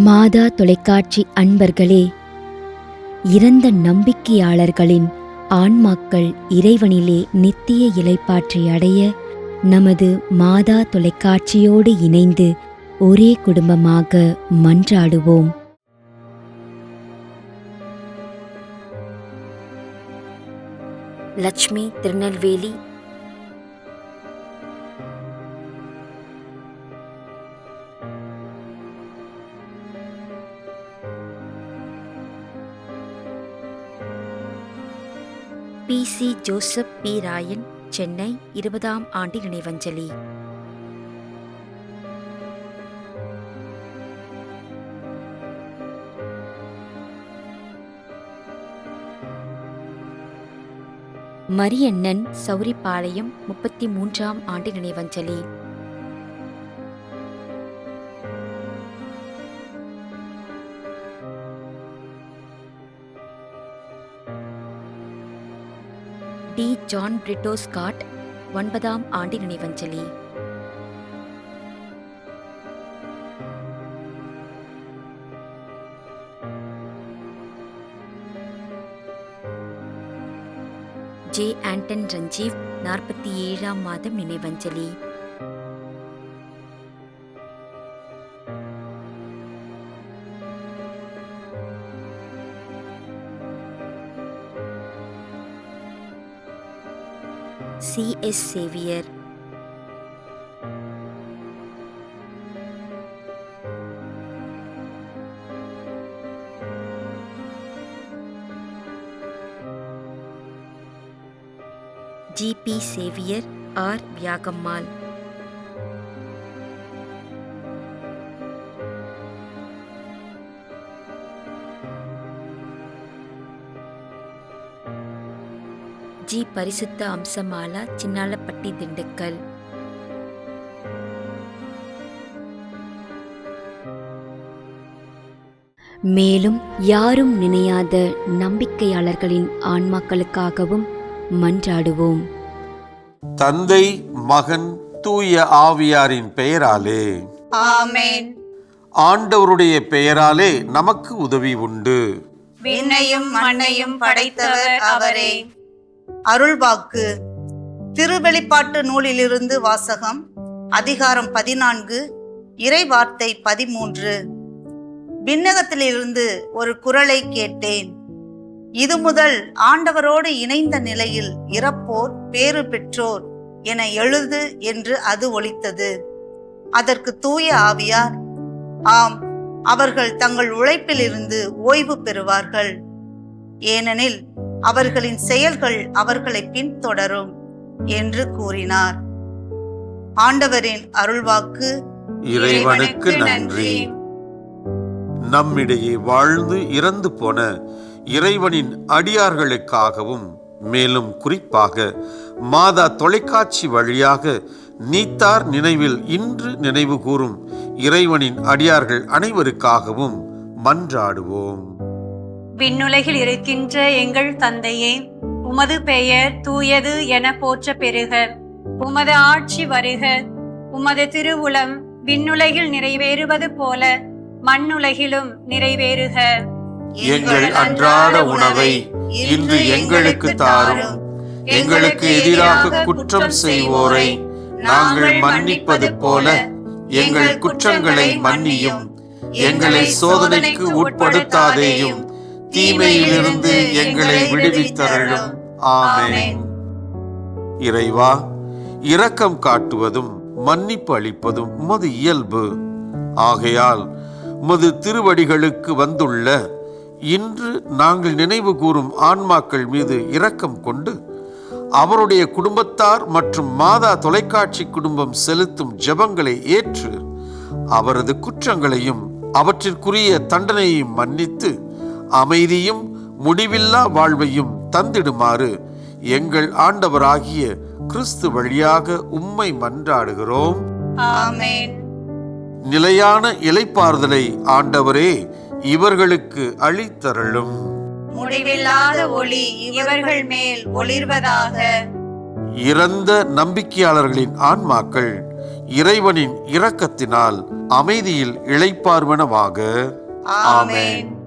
மாதா தொலைக்காட்சி அன்பர்களே, இறந்த நம்பிக்கையாளர்களின் ஆன்மாக்கள் இறைவனிலே நித்திய இளைப்பாற்றி அடைய நமது மாதா தொலைக்காட்சியோடு இணைந்து ஒரே குடும்பமாக மன்றாடுவோம். Lakshmi, Tirunelveli. PC Joseph P. Rayan, Chennai, 20ஆம் ஆண்டு நினைவஞ்சலி. மரியண்ணன், சௌரிபாளையம், 33ஆம் ஆண்டு நினைவஞ்சலி. டி. ஜான் பிரிட்டோ ஸ்காட், 9ஆம் ஆண்டு நினைவஞ்சலி. ஜே. ஆண்டன் ரஞ்சீவ், 47ஆம் மாதம் நினைவஞ்சலி. C.S. Xavier. G.P. Xavier, R. Viyagammal. G. Parisutha Amsamala, Chinnalapatti, Dindigul. மேலும் யாரும் நினையாத நம்பிக்கையாளர்களின் ஆன்மாக்களுக்காகவும் மன்றாடுவோம். தந்தை, மகன், தூய ஆவியாரின் பெயராலே ஆமென். ஆண்டவருடைய பெயராலே நமக்கு உதவி உண்டு. விண்ணையும் மண்ணையும் படைத்தவர் அவரே. அருள்வாக்கு. திருவெளிப்பாட்டு நூலிலிருந்து வாசகம். அதிகாரம் 14, இறைவார்த்தை 13. விண்ணகத்திலிருந்து ஒரு குரலை கேட்டேன். இது முதல் ஆண்டவரோடு இணைந்த நிலையில் இறப்போர் பேறு பெற்றோர் என எழுது என்று அது ஒலித்தது. அதற்கு தூய ஆவியார், ஆம், அவர்கள் தங்கள் உழைப்பிலிருந்து ஓய்வு பெறுவார்கள், ஏனெனில் அவர்களின் செயல்கள் அவர்களை பின்தொடரும் என்று கூறினார். ஆண்டவரின் அருள்வாக்கு. இறைவனுக்கு நன்றி. நம்மிடையே வாழ்ந்து இறந்து போன இறைவனின் அடியார்களுக்காகவும், மேலும் குறிப்பாக மாதா தொலைக்காட்சி வழியாக நீத்தார் நினைவில் இன்று நினைவு கூறும் இறைவனின் அடியார்கள் அனைவருக்காகவும் மன்றாடுவோம். விண்ணுலகில் இருக்கின்ற எங்கள் தந்தையே, உமது பெயர் தூயது என போற்ற பெறுக. உமது ஆட்சி வருக. உமது திருவுளம் விண்ணுலகில் நிறைவேறுவது போல மண்ணுலகிலும் நிறைவேறுக. எங்கள் அன்றாட உணவை இன்று எங்களுக்கு தாரும். எங்களுக்கு எதிராக குற்றம் செய்வோரை நாங்கள் மன்னிப்பது போல எங்கள் குற்றங்களை மன்னியும். எங்களை சோதனைக்கு உட்படுத்தாதேயும், தீமையிலிருந்து எங்களை விடுவித்தருளும். ஆமென். இறைவா, இரக்கம் காட்டுவதும் மன்னிப்பு அளிப்பதும் உமது இயல்பு. ஆகையால் உமது திருவடிகளுக்கு வந்துள்ள இன்று நாங்கள் நினைவு கூறும் ஆன்மாக்கள் மீது இரக்கம் கொண்டு அவருடைய குடும்பத்தார் மற்றும் மாதா தொலைக்காட்சி குடும்பம் செலுத்தும் ஜெபங்களை ஏற்று அவரது குற்றங்களையும் அவற்றிற்குரிய தண்டனையையும் மன்னித்து அமைதியும் முடிவில்லா வாழ்வையும் தந்திடுமாறு எங்கள் ஆண்டவராகிய கிறிஸ்து வழியாக உம்மை மன்றாடுகிறோம். ஆமென். நிலையான இளைப்பாறுதலை ஆண்டவரே இவர்களுக்கு அளித்தருளும். முடிவில்லாத ஒளி இவர்கள் மேல் ஒளிர்வதாக. இறந்த நம்பிக்கையாளர்களின் ஆன்மாக்கள் இறைவனின் இரக்கத்தினால் அமைதியில் இளைப்பார்வனவாக. ஆமென்.